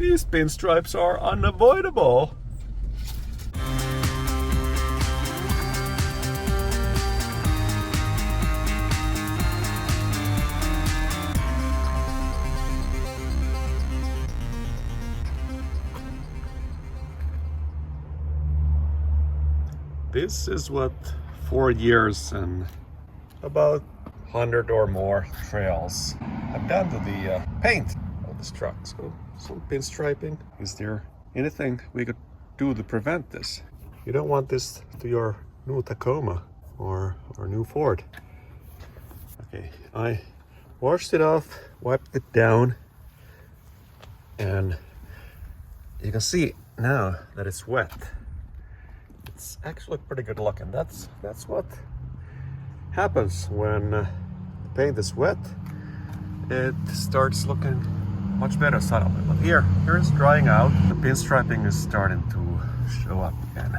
These pinstripes are unavoidable. This is what 4 years and about 100 or more trails have done to the paint of this truck. So some pinstriping. Is there anything we could do to prevent this? You don't want this to your new Tacoma or new Ford. Okay, I washed it off, wiped it down, and you can see now that it's wet. It's actually pretty good looking. That's what happens when the paint is wet. It starts looking much better suddenly. But here it's drying out. The pinstriping is starting to show up again.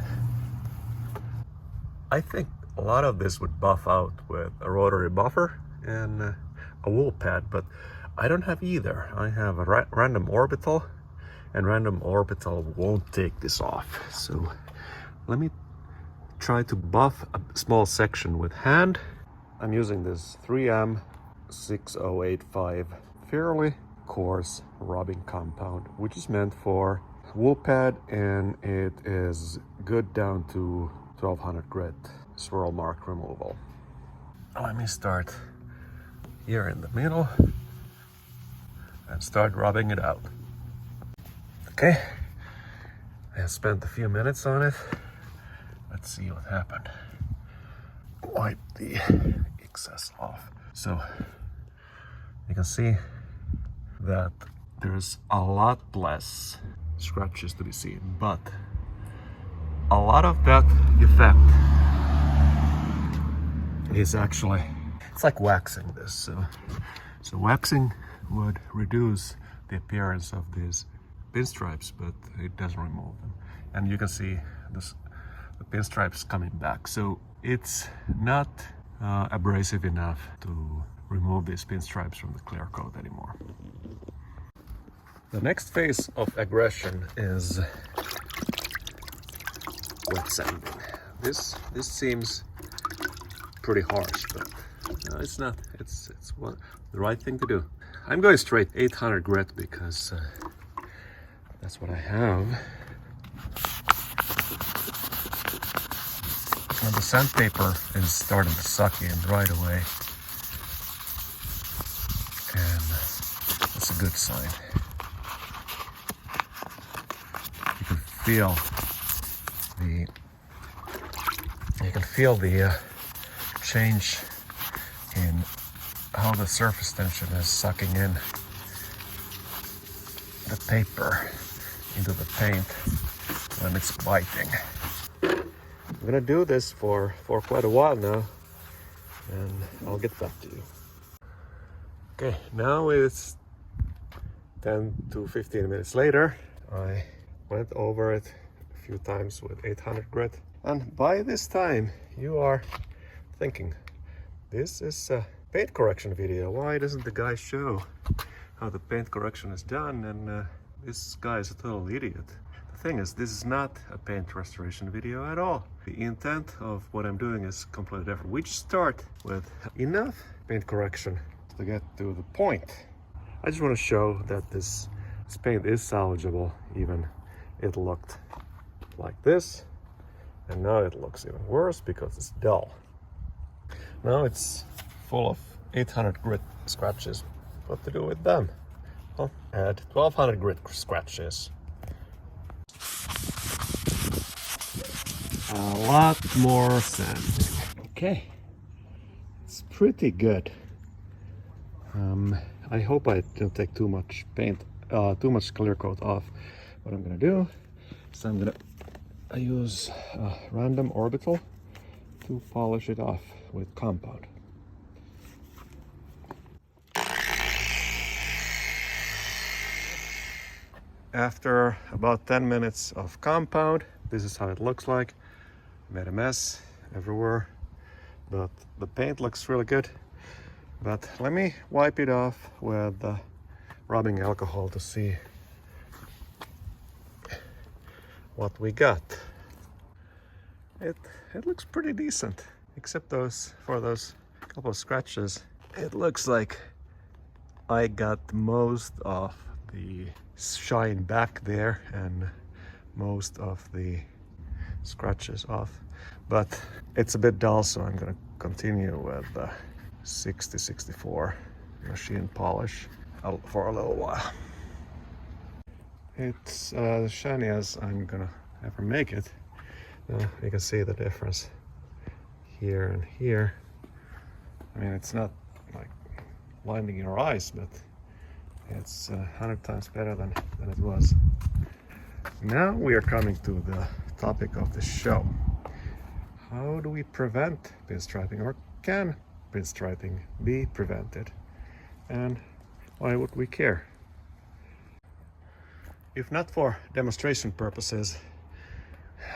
I think a lot of this would buff out with a rotary buffer and a wool pad, but I don't have either. I have a random orbital, and random orbital won't take this off. So let me try to buff a small section with hand. I'm using this 3M 6085 fairly coarse rubbing compound, which is meant for wool pad, and it is good down to 1200 grit swirl mark removal. Let me start here in the middle and start rubbing it out. Okay, I spent a few minutes on it. Let's see what happened. Wipe the excess off. So you can see that there's a lot less scratches to be seen, but a lot of that effect is actually, it's like waxing this. So waxing would reduce the appearance of these pinstripes, but it doesn't remove them. And you can see this, the pinstripes coming back. So it's not abrasive enough to remove these pinstripes from the clear coat anymore. The next phase of aggression is wet sanding. This seems pretty harsh, but no, it's not. It's the right thing to do. I'm going straight 800 grit because that's what I have. And the sandpaper is starting to suck in right away, and that's a good sign. You can feel the change in how the surface tension is sucking in the paper into the paint when it's biting. I'm gonna do this for quite a while now, and I'll get back to you. Okay, now it's 10 to 15 minutes later. I went over it a few times with 800 grit, and by this time you are thinking, this is a paint correction video. Why doesn't the guy show how the paint correction is done? And this guy is a total idiot. The thing is, this is not a paint restoration video at all. The intent of what I'm doing is completely different. We just start with enough paint correction to get to the point. I just want to show that this paint is salvageable. Even it looked like this, and now it looks even worse because it's dull. Now it's full of 800 grit scratches. What to do with them? Well, add 1200 grit scratches. A lot more sanding. Okay, it's pretty good. I hope I don't take too much paint, too much clear coat off. What I'm gonna do is I use a random orbital to polish it off with compound. After about 10 minutes of compound, this is how it looks like. Made a mess everywhere, but the paint looks really good. But let me wipe it off with rubbing alcohol to see what we got. It looks pretty decent, except for those couple of scratches. It looks like I got most of the shine back there and most of the scratches off, but it's a bit dull, so I'm gonna continue with the 60-64 machine polish for a little while. It's as shiny as I'm gonna ever make it. You can see the difference here and here. I mean, it's not like blinding your eyes, but it's 100 times better than it was. Now we are coming to the topic of the show. How do we prevent pinstriping, or can pinstriping be prevented? And why would we care? If not for demonstration purposes,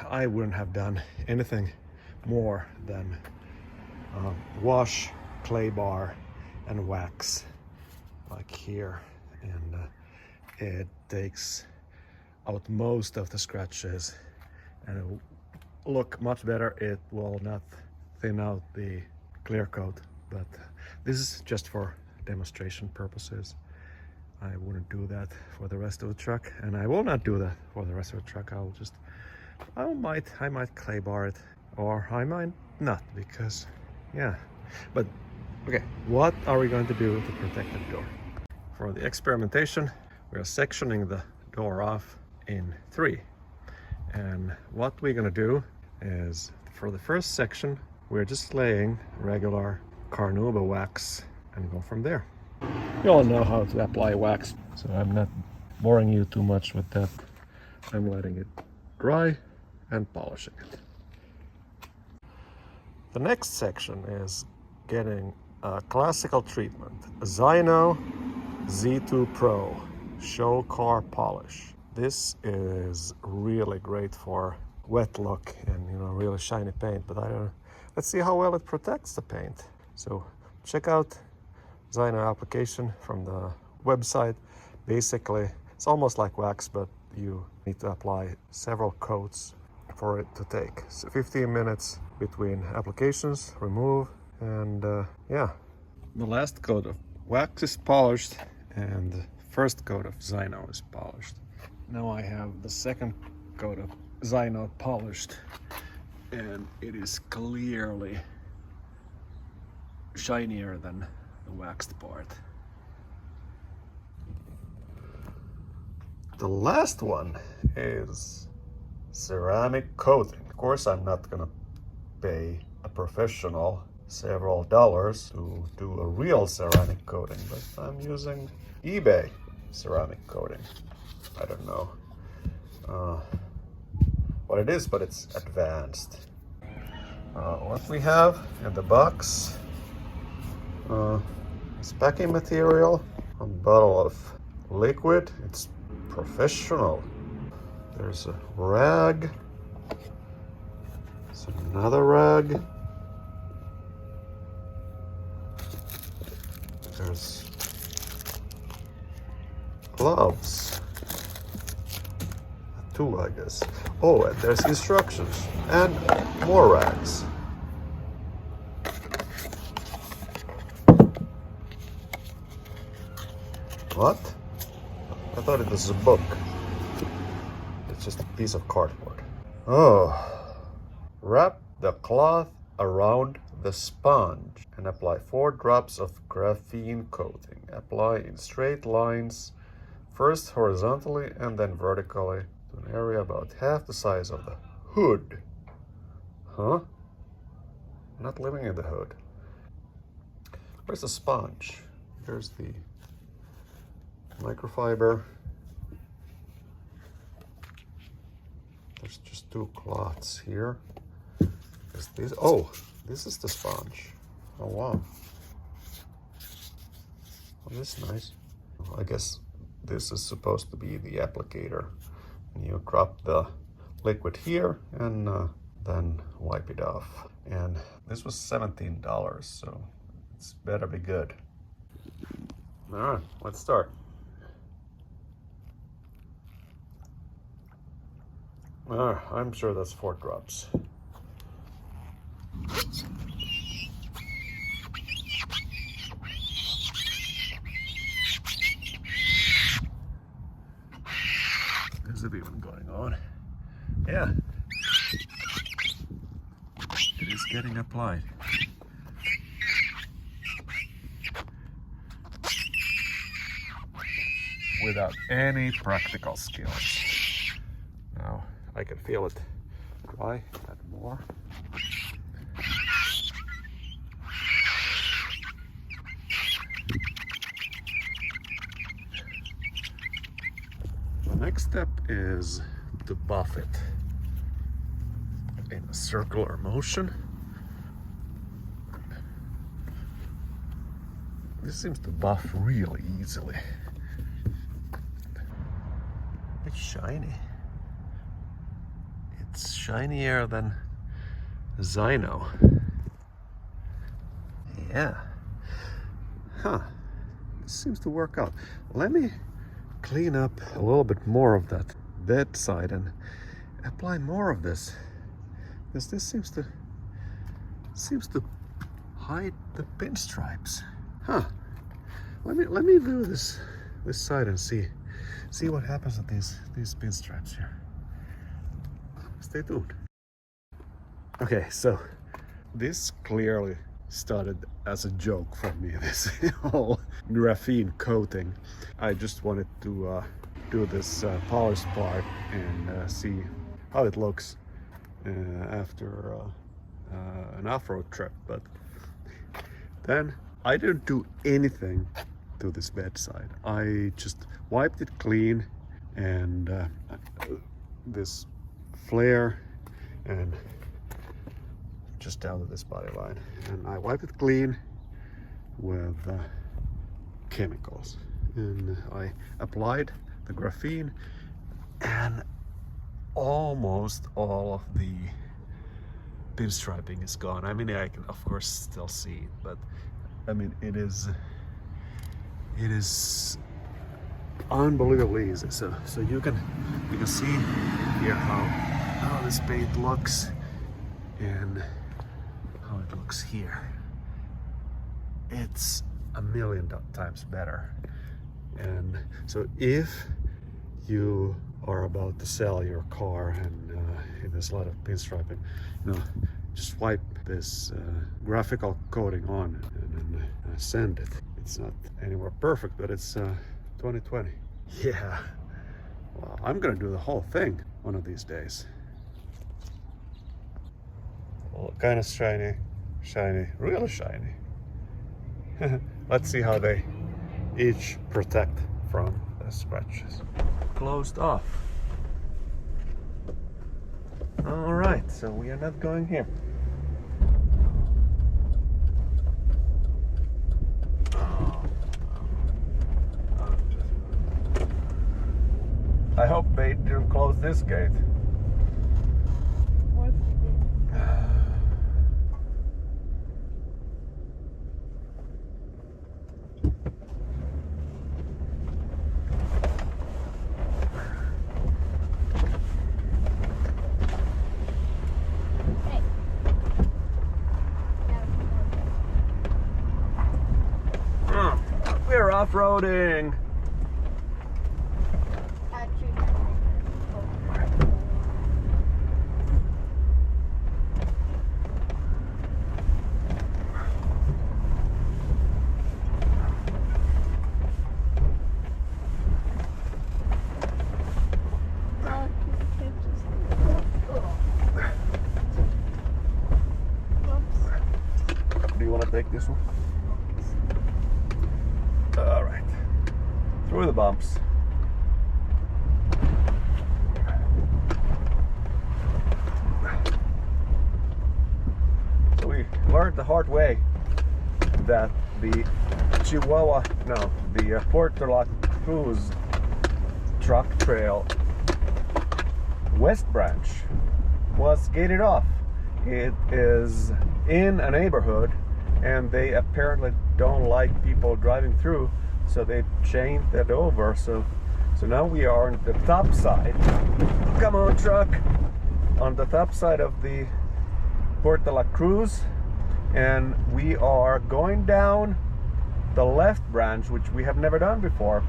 I wouldn't have done anything more than wash, clay bar, and wax like here, and it takes out most of the scratches and it will look much better. It will not thin out the clear coat, but this is just for demonstration purposes. I wouldn't do that for the rest of the truck, and I will not do that for the rest of the truck. I might clay bar it, or I might not, because yeah. But okay, what are we going to do to protect the door? For the experimentation, we are sectioning the door off in 3. And what we're gonna do is, for the first section, we're just laying regular Carnauba wax and go from there. You all know how to apply wax, so I'm not boring you too much with that. I'm letting it dry and polishing it. The next section is getting a classical treatment, a Zaino Z2 Pro Show Car Polish. This is really great for wet look and really shiny paint, but let's see how well it protects the paint. So check out Zaino application from the website. Basically, it's almost like wax, but you need to apply several coats for it to take. So 15 minutes between applications, remove, and yeah. The last coat of wax is polished and the first coat of Zaino is polished. Now I have the second coat of Zaino polished, and it is clearly shinier than the waxed part. The last one is ceramic coating. Of course, I'm not gonna pay a professional several dollars to do a real ceramic coating, but I'm using eBay ceramic coating. I don't know what it is, but it's advanced. What we have in the box is packing material, a bottle of liquid. It's professional. There's a rag. There's another rag. There's gloves. 2, I guess. Oh, and there's instructions and more rags. What? I thought it was a book. It's just a piece of cardboard. Oh. Wrap the cloth around the sponge and apply 4 drops of graphene coating. Apply in straight lines, first horizontally and then vertically, to an area about half the size of the hood. Huh? I'm not living in the hood. Where's the sponge? Here's the microfiber. There's just 2 cloths here. This is the sponge. Oh wow. Oh, this is nice. I guess this is supposed to be the applicator. And you drop the liquid here and then wipe it off. And this was $17, so it's better be good. All right, let's start. I'm sure that's 4 drops. Is it even going on? Yeah. It is getting applied. Without any practical skills. Now I can feel it dry. Add more. The next step is to buff it in a circular motion. This seems to buff really easily. It's shiny. It's shinier than Zaino. Yeah. Huh. This seems to work out. Let me clean up a little bit more of that bed side and apply more of this. Because this seems to hide the pinstripes. Huh. Let me do this side and see what happens with these pinstripes here. Stay tuned. Okay, so this clearly started as a joke for me, this whole graphene coating. I just wanted to do this polish part and see how it looks after an off-road trip. But then I didn't do anything to this bedside. I just wiped it clean and this flare and just down to this body line, and I wiped it clean with chemicals, and I applied the graphene, and almost all of the pinstriping is gone. I mean, I can of course still see it, but I mean it is unbelievably easy. So you can see here how this paint looks and how it looks here. It's a million times better. And so if you are about to sell your car and there's a lot of pinstriping, just wipe this graphical coating on and then send it. It's not anywhere perfect, but it's 2020. Yeah, well, I'm gonna do the whole thing one of these days. Well, kind of shiny, really shiny. Let's see how they each protect from the scratches. Closed off. All right, so we are not going here. I hope they do close this gate. What? Hey. We're off-roading. Take this one. All right, through the bumps. So we learned the hard way that the Puerta La Cruz truck trail west branch was gated off. It is in a neighborhood and they apparently don't like people driving through, so they chained that over. So So now we are on the top side. Come on, truck! On the top side of the Puerta La Cruz, and we are going down the left branch, which we have never done before.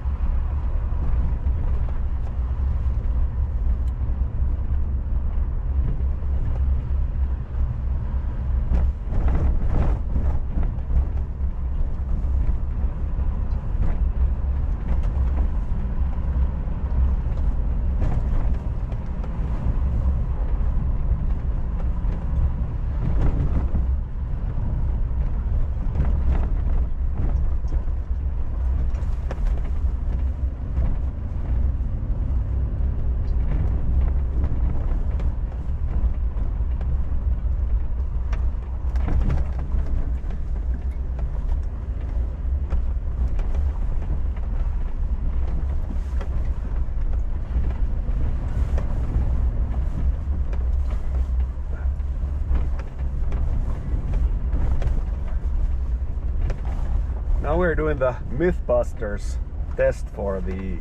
Now we're doing the Mythbusters test for the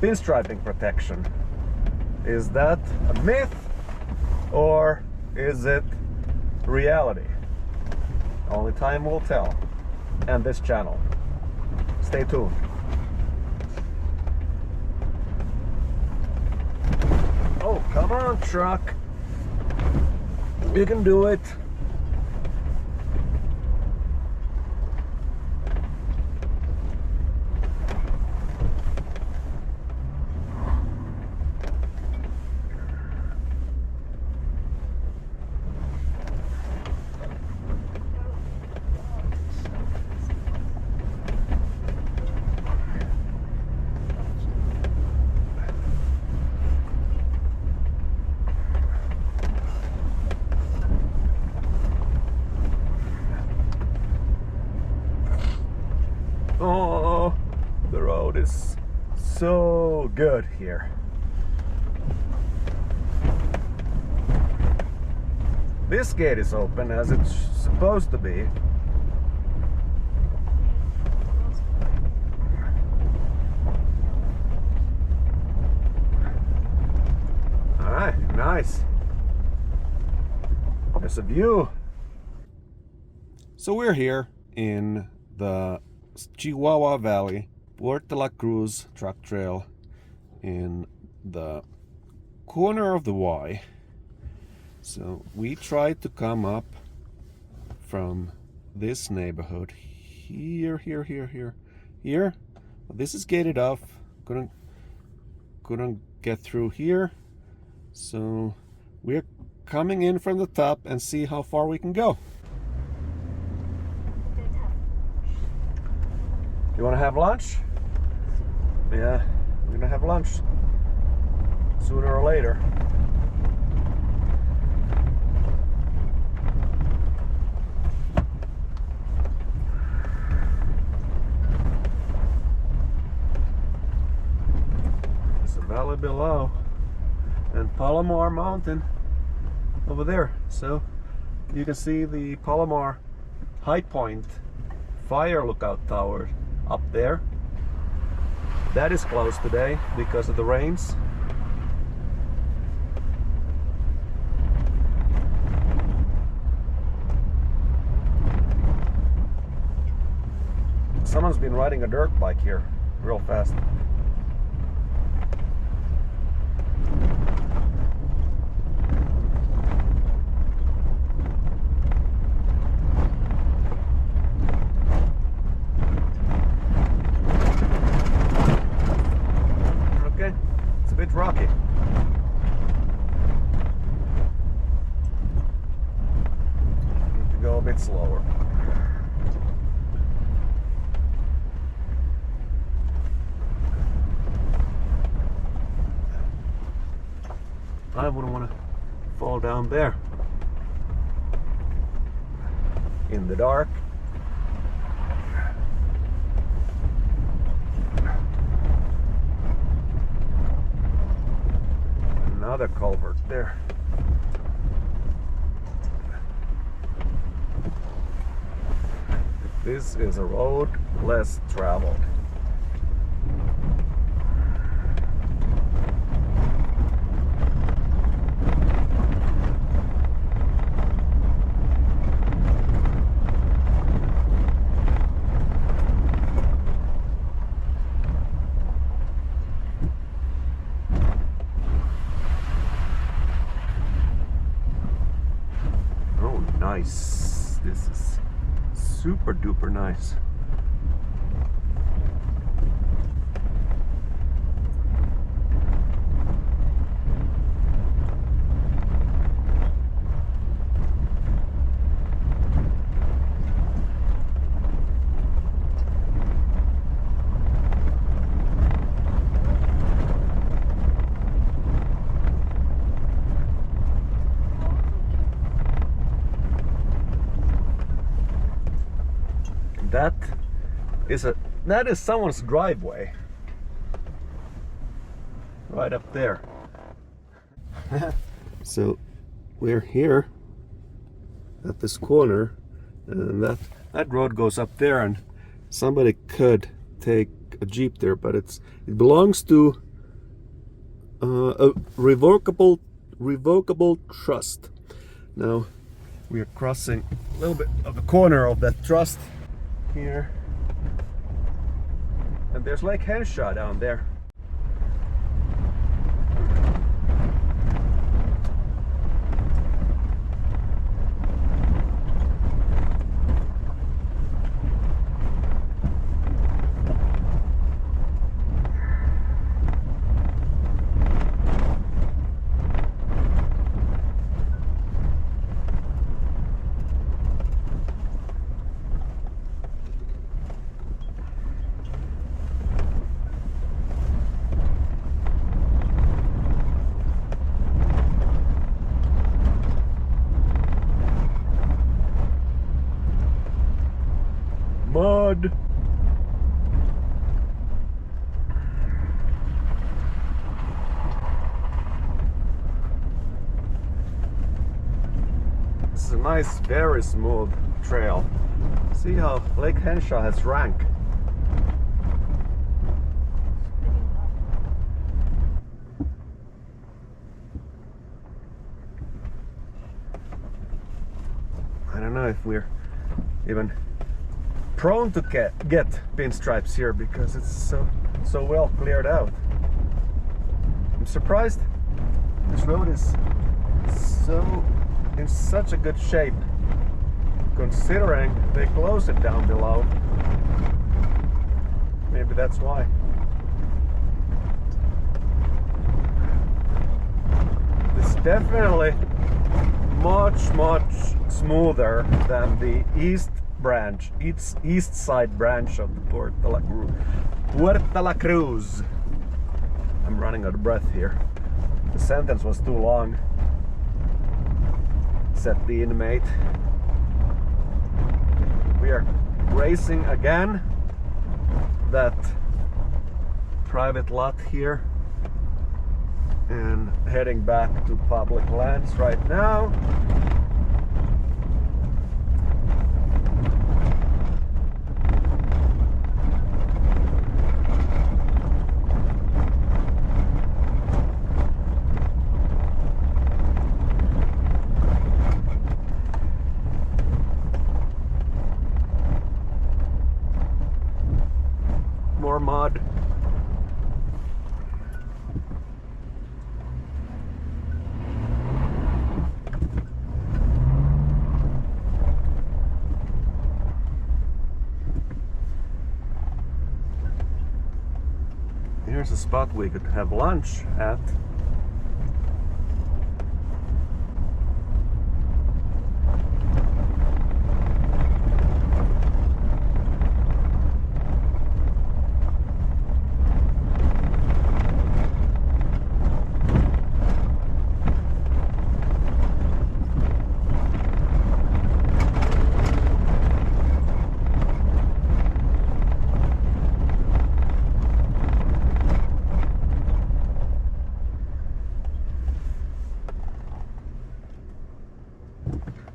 pinstriping protection. Is that a myth or is it reality? Only time will tell. And this channel. Stay tuned. Oh, come on, truck. You can do it. Oh, the road is so good here. This gate is open as it's supposed to be. Alright, nice. There's a view. So we're here in the Chihuahua Valley, Puerta La Cruz truck trail in the corner of the Y. So we tried to come up from this neighborhood here. This is gated off. Couldn't get through here. So we're coming in from the top and see how far we can go. You want to have lunch? Yeah, we're gonna have lunch sooner or later. There's a valley below and Palomar Mountain over there. So you can see the Palomar High Point fire lookout tower up there. That is closed today because of the rains. Someone's been riding a dirt bike here real fast. Rocky. Need to go a bit slower. I wouldn't want to fall down there in the dark. Another culvert there. This is a road less traveled. super duper nice. That is someone's driveway. Right up there. So we're here at this corner, and that road goes up there, and somebody could take a Jeep there, but it belongs to a revocable trust. Now we are crossing a little bit of the corner of that trust here, and there's Lake Henshaw down there. Mud. This is a nice, very smooth trail. See how Lake Henshaw has rank. I don't know if we're even prone to get pinstripes here because it's so well cleared out. I'm surprised this road is in such a good shape, considering they closed it down below. Maybe that's why. It's definitely much smoother than the east side branch of the Puerta La Cruz. I'm running out of breath here. The sentence was too long, said the inmate. We are racing again that private lot here and heading back to public lands right now. More mud. Here's a spot we could have lunch at.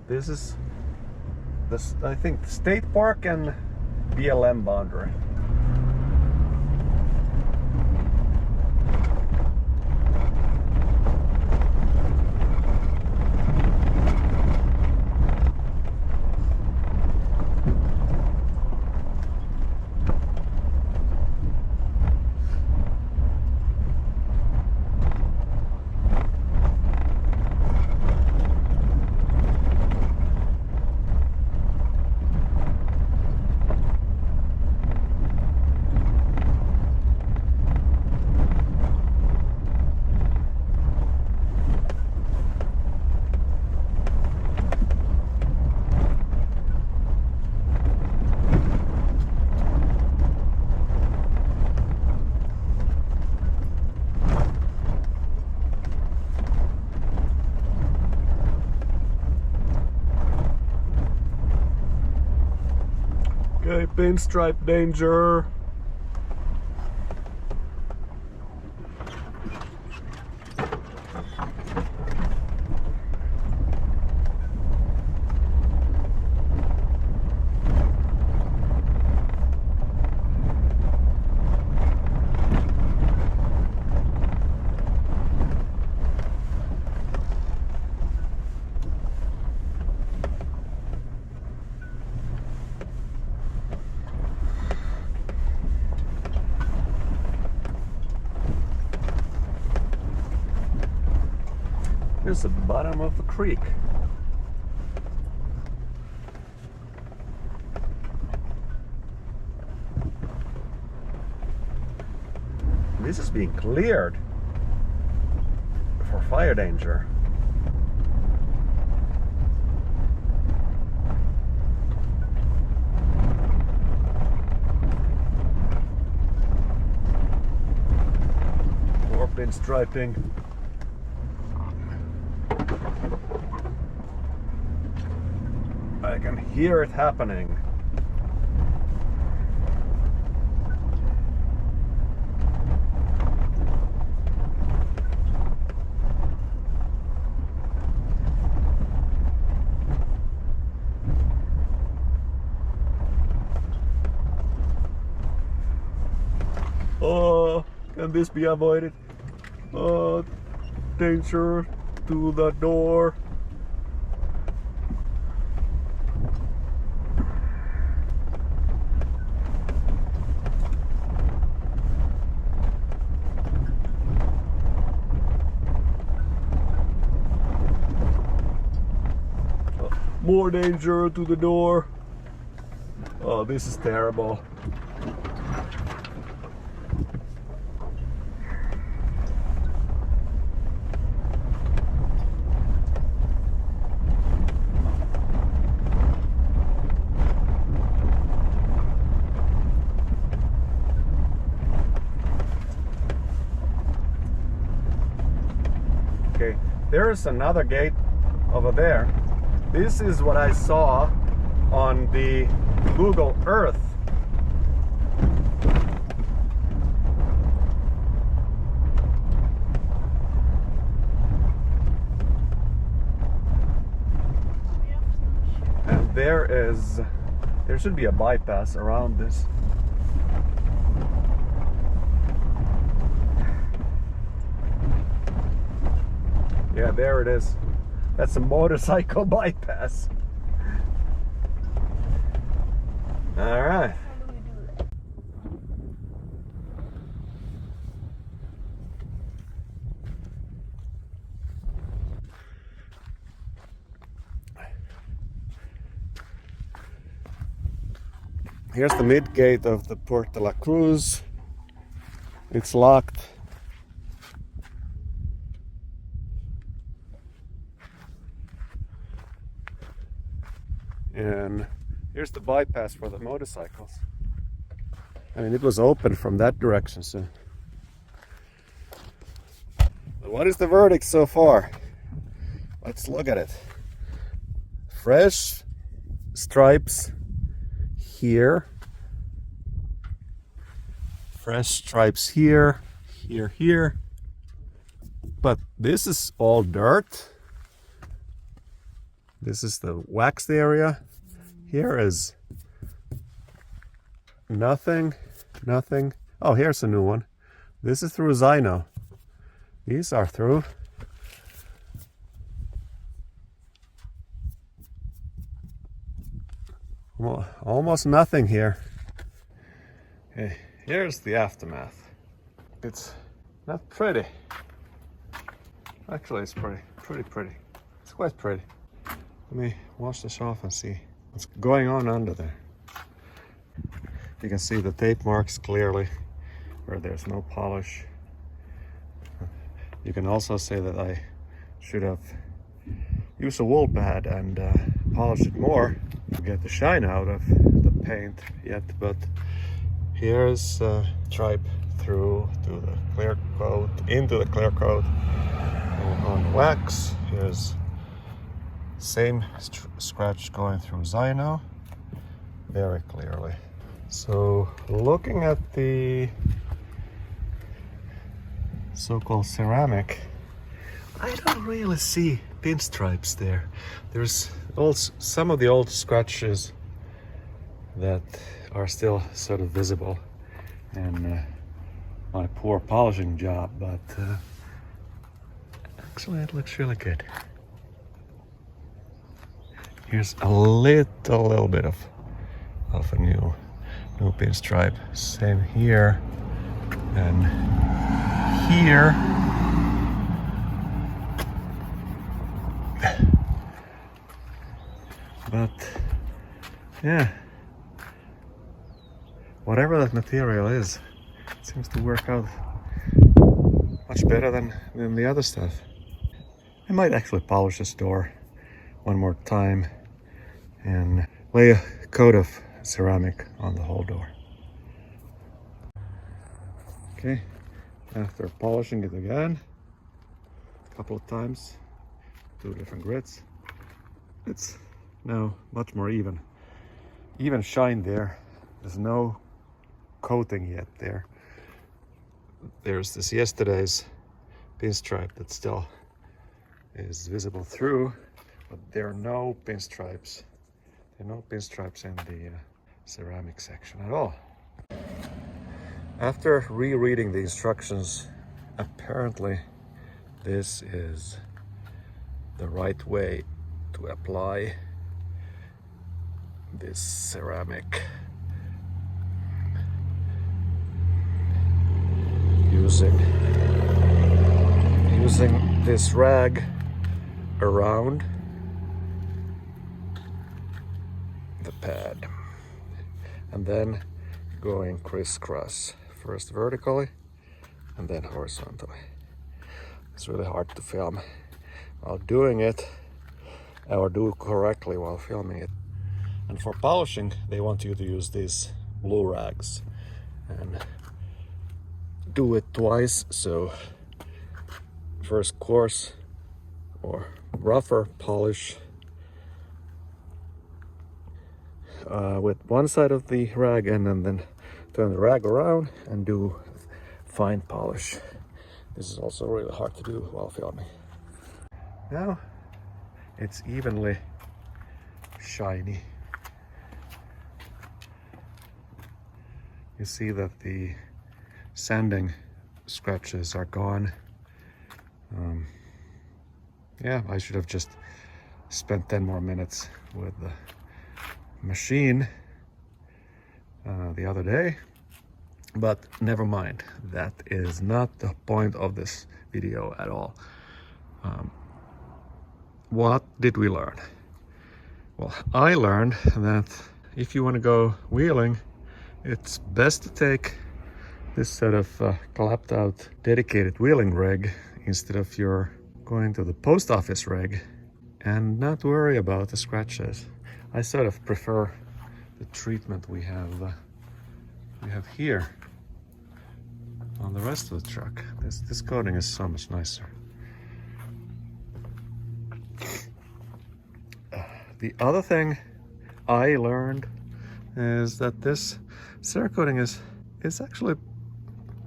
This is I think the state park and BLM boundary. Okay, pinstripe danger. Here's the bottom of the creek. This is being cleared for fire danger. More pinstriping. I can hear it happening. Oh, can this be avoided? Oh, danger to the door. More danger to the door. Oh, this is terrible. Okay, there is another gate over there. This is what I saw on the Google Earth. And there should be a bypass around this. Yeah, there it is. That's a motorcycle bypass. All right. How do we do it? Here's the mid gate of the Puerta La Cruz. It's locked. And here's the bypass for the motorcycles. I mean, it was open from that direction, so. But what is the verdict so far? Let's look at it. Fresh stripes here. Fresh stripes here, here. But this is all dirt. This is the waxed area. Here is nothing. Oh, here's a new one. This is through Zaino. These are through. Well, almost nothing here. Okay, here's the aftermath. It's not pretty. Actually, it's pretty. It's quite pretty. Let me wash this off and see what's going on under there. You can see the tape marks clearly where there's no polish. You can also say that I should have used a wool pad and polished it more to get the shine out of the paint yet, but here's stripe through to the clear coat, into the clear coat on wax. Here's same scratch going through Zaino, very clearly. So looking at the so-called ceramic, I don't really see pinstripes there. There's also some of the old scratches that are still sort of visible, and my poor polishing job, but actually it looks really good. Here's a little bit of a new pinstripe. Same here and here. But yeah, whatever that material is, it seems to work out much better than the other stuff. I might actually polish this door one more time and lay a coat of ceramic on the whole door. Okay, after polishing it again a couple of times, 2 different grits, it's now much more even shine there. There's no coating yet there. There's this yesterday's pinstripe that still is visible through, but there are no pinstripes. There are no pinstripes in the ceramic section at all. After rereading the instructions, apparently this is the right way to apply this ceramic using this rag around the pad and then going crisscross, first vertically and then horizontally. It's really hard to film while doing it, or do correctly while filming it. And for polishing, they want you to use these blue rags and do it twice. So first coarse or rougher polish with one side of the rag, and then turn the rag around and do fine polish. This is also really hard to do while filming. Now it's evenly shiny. You see that the sanding scratches are gone. Yeah, I should have just spent 10 more minutes with the machine the other day, but never mind. That is not the point of this video at all. What did we learn? Well, I learned that if you want to go wheeling, it's best to take this sort of clapped out dedicated wheeling rig instead of your going to the post office rig, and not worry about the scratches. I sort of prefer the treatment we have here on the rest of the truck. This coating is so much nicer. The other thing I learned is that this Cerakoting is actually,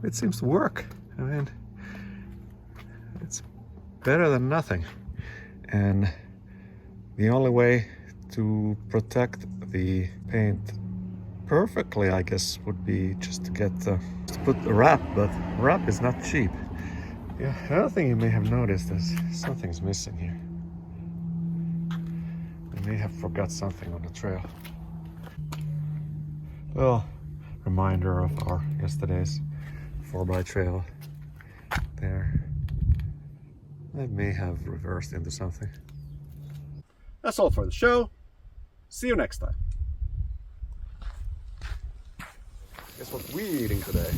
it seems to work. I mean, it's better than nothing. And the only way to protect the paint perfectly, I guess, would be just to get to put a wrap, but wrap is not cheap. Yeah, another thing you may have noticed is something's missing here. I may have forgot something on the trail. Well, reminder of our yesterday's 4x trail there. I may have reversed into something. That's all for the show. See you next time. Guess what we're eating today?